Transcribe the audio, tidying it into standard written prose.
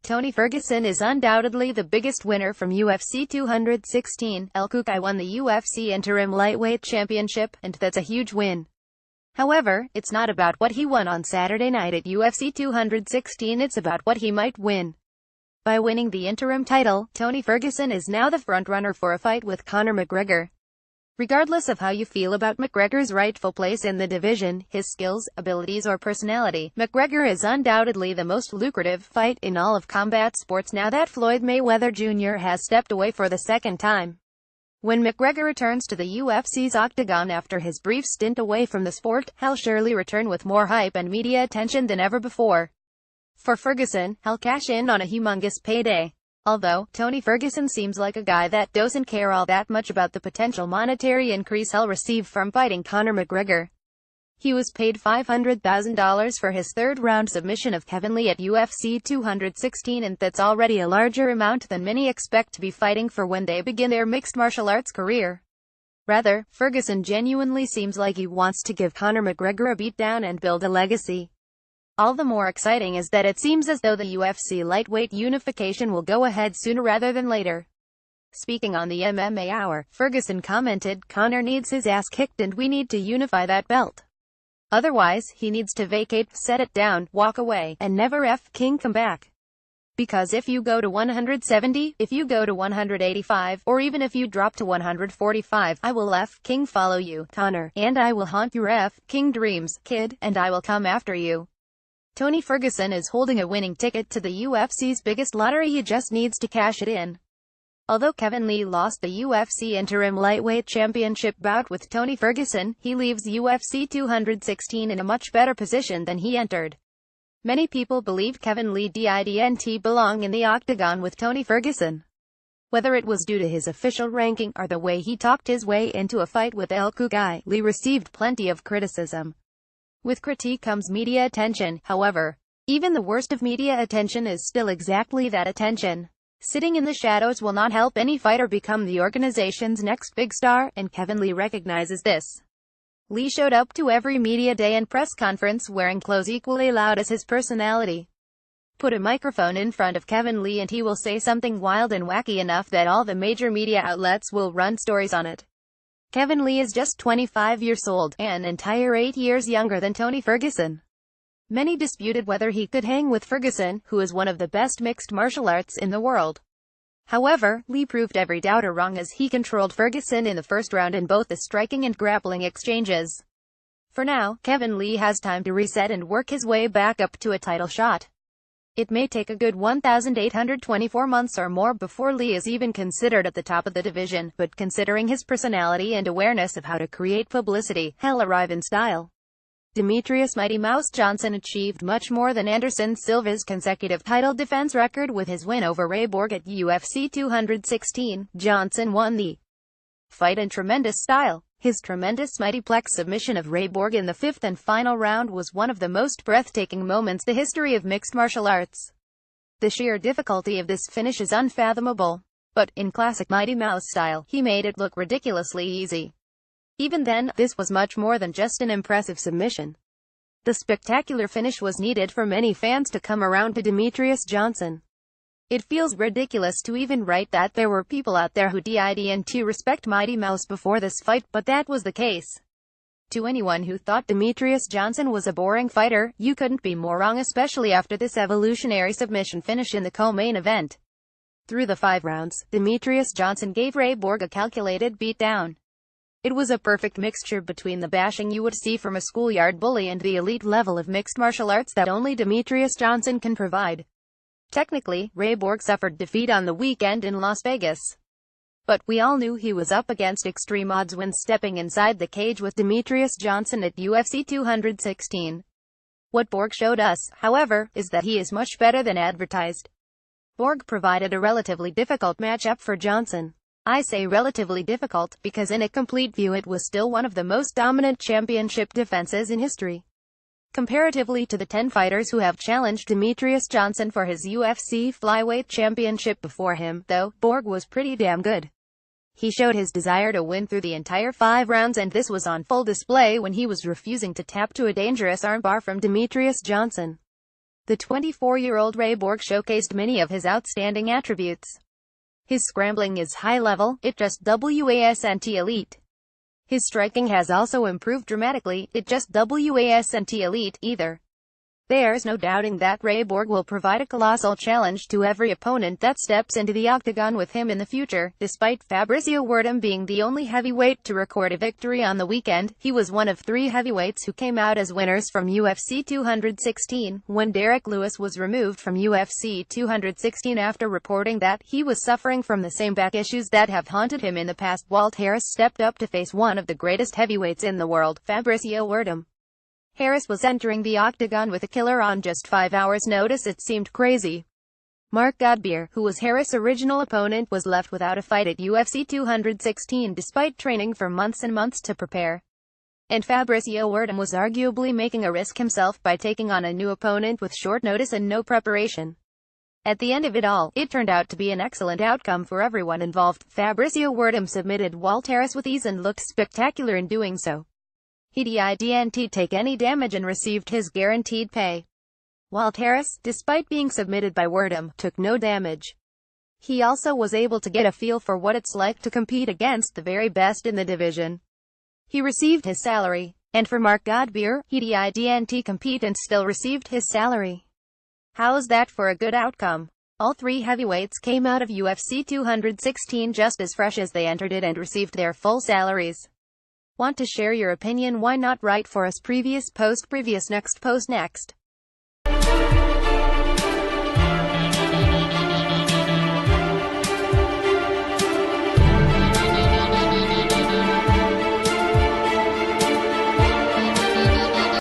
Tony Ferguson is undoubtedly the biggest winner from UFC 216. Cucuy won the UFC Interim Lightweigh Championship, and that's a huge win. However, it's not about what he won on Saturday night at UFC 216, it's about what he might win. By winning the interim title, Tony Ferguson is now the frontrunner for a fight with Conor McGregor. Regardless of how you feel about McGregor's rightful place in the division, his skills, abilities or personality, McGregor is undoubtedly the most lucrative fight in all of combat sports now that Floyd Mayweather Jr. has stepped away for the second time. When McGregor returns to the UFC's octagon after his brief stint away from the sport, he'll surely return with more hype and media attention than ever before. For Ferguson, he'll cash in on a humongous payday. Although, Tony Ferguson seems like a guy that doesn't care all that much about the potential monetary increase he'll receive from fighting Conor McGregor. He was paid $500,000 for his third-round submission of Kevin Lee at UFC 216, and that's already a larger amount than many expect to be fighting for when they begin their mixed martial arts career. Rather, Ferguson genuinely seems like he wants to give Conor McGregor a beatdown and build a legacy. All the more exciting is that it seems as though the UFC lightweight unification will go ahead sooner rather than later. Speaking on the MMA Hour, Ferguson commented, "Conor needs his ass kicked and we need to unify that belt. Otherwise, he needs to vacate, set it down, walk away, and never f***ing come back. Because if you go to 170, if you go to 185, or even if you drop to 145, I will f***ing follow you, Conor, and I will haunt your f***ing dreams, kid, and I will come after you." Tony Ferguson is holding a winning ticket to the UFC's biggest lottery. He just needs to cash it in. Although Kevin Lee lost the UFC Interim Lightweight Championship bout with Tony Ferguson, he leaves UFC 216 in a much better position than he entered. Many people believe Kevin Lee didn't belong in the octagon with Tony Ferguson. Whether it was due to his official ranking or the way he talked his way into a fight with Cucuy, Lee received plenty of criticism. With critique comes media attention, however. Even the worst of media attention is still exactly that, attention. Sitting in the shadows will not help any fighter become the organization's next big star, and Kevin Lee recognizes this. Lee showed up to every media day and press conference wearing clothes equally loud as his personality. Put a microphone in front of Kevin Lee and he will say something wild and wacky enough that all the major media outlets will run stories on it. Kevin Lee is just 25 years old, an entire 8 years younger than Tony Ferguson. Many disputed whether he could hang with Ferguson, who is one of the best mixed martial arts in the world. However, Lee proved every doubter wrong as he controlled Ferguson in the first round in both the striking and grappling exchanges. For now, Kevin Lee has time to reset and work his way back up to a title shot. It may take a good 1,824 months or more before Lee is even considered at the top of the division, but considering his personality and awareness of how to create publicity, he'll arrive in style. Demetrious Mighty Mouse Johnson achieved much more than Anderson Silva's consecutive title defense record with his win over Ray Borg at UFC 216. Johnson won the fight in tremendous style. His tremendous mighty plex submission of Ray Borg in the fifth and final round was one of the most breathtaking moments in the history of mixed martial arts. The sheer difficulty of this finish is unfathomable. But, in classic Mighty Mouse style, he made it look ridiculously easy. Even then, this was much more than just an impressive submission. The spectacular finish was needed for many fans to come around to Demetrious Johnson. It feels ridiculous to even write that there were people out there who didn't respect Mighty Mouse before this fight, but that was the case. To anyone who thought Demetrious Johnson was a boring fighter, you couldn't be more wrong, especially after this evolutionary submission finish in the co-main event. Through the 5 rounds, Demetrious Johnson gave Ray Borg a calculated beatdown. It was a perfect mixture between the bashing you would see from a schoolyard bully and the elite level of mixed martial arts that only Demetrious Johnson can provide. Technically, Ray Borg suffered defeat on the weekend in Las Vegas. But we all knew he was up against extreme odds when stepping inside the cage with Demetrious Johnson at UFC 216. What Borg showed us, however, is that he is much better than advertised. Borg provided a relatively difficult matchup for Johnson. I say relatively difficult, because in a complete view it was still one of the most dominant championship defenses in history. Comparatively to the 10 fighters who have challenged Demetrious Johnson for his UFC flyweight championship before him, though, Borg was pretty damn good. He showed his desire to win through the entire 5 rounds, and this was on full display when he was refusing to tap to a dangerous armbar from Demetrious Johnson. The 24-year-old Ryborg showcased many of his outstanding attributes. His scrambling is high-level, it just wasn't elite. His striking has also improved dramatically, it just wasn't elite, either. There's no doubting that Ryborg will provide a colossal challenge to every opponent that steps into the octagon with him in the future. Despite Fabricio Werdum being the only heavyweight to record a victory on the weekend, he was one of 3 heavyweights who came out as winners from UFC 216, when Derek Lewis was removed from UFC 216 after reporting that he was suffering from the same back issues that have haunted him in the past. Walt Harris stepped up to face one of the greatest heavyweights in the world, Fabricio Werdum. Harris was entering the octagon with a killer on just 5 hours' notice. It seemed crazy. Mark Godbeer, who was Harris' original opponent, was left without a fight at UFC 216 despite training for months and months to prepare. And Fabricio Werdum was arguably making a risk himself by taking on a new opponent with short notice and no preparation. At the end of it all, it turned out to be an excellent outcome for everyone involved. Fabricio Werdum submitted Walt Harris with ease and looked spectacular in doing so. He didn't take any damage and received his guaranteed pay. Walt Harris, despite being submitted by Werdum, took no damage. He also was able to get a feel for what it's like to compete against the very best in the division. He received his salary. And for Mark Godbeer, he didn't compete and still received his salary. How's that for a good outcome? All 3 heavyweights came out of UFC 216 just as fresh as they entered it and received their full salaries. Want to share your opinion? Why not write for us? Previous post, next post, next.